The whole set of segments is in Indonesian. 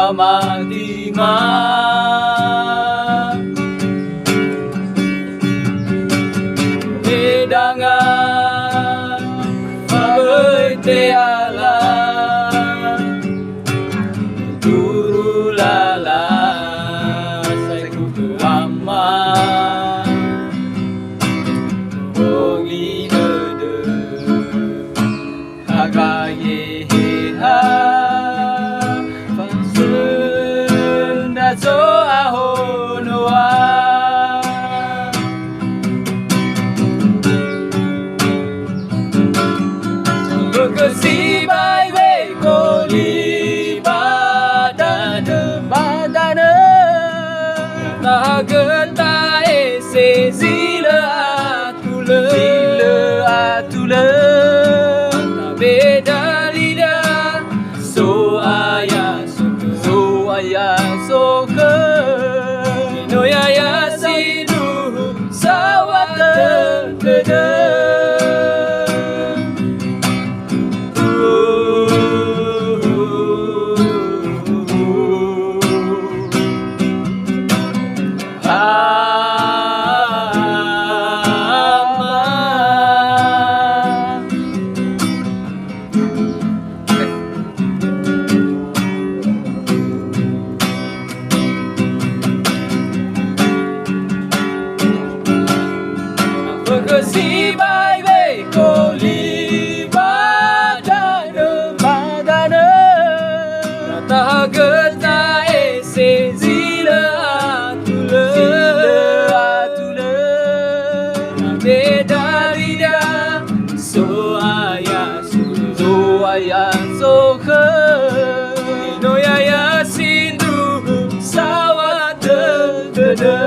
Amatima Edangan Mabai te ala Turu lala Saiku ama Bongi nede Hagaye ha So aho noa Bekesi bai wei koli badane Ta genta ese zile atule Ta beda lidah so ayah soke no ya sidu sawat dede Bekesi bai wei koli badane Ta geta ese zile atule Beda lidah so ayah soke No ya sindu sawat dede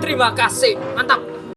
Terima kasih, mantap.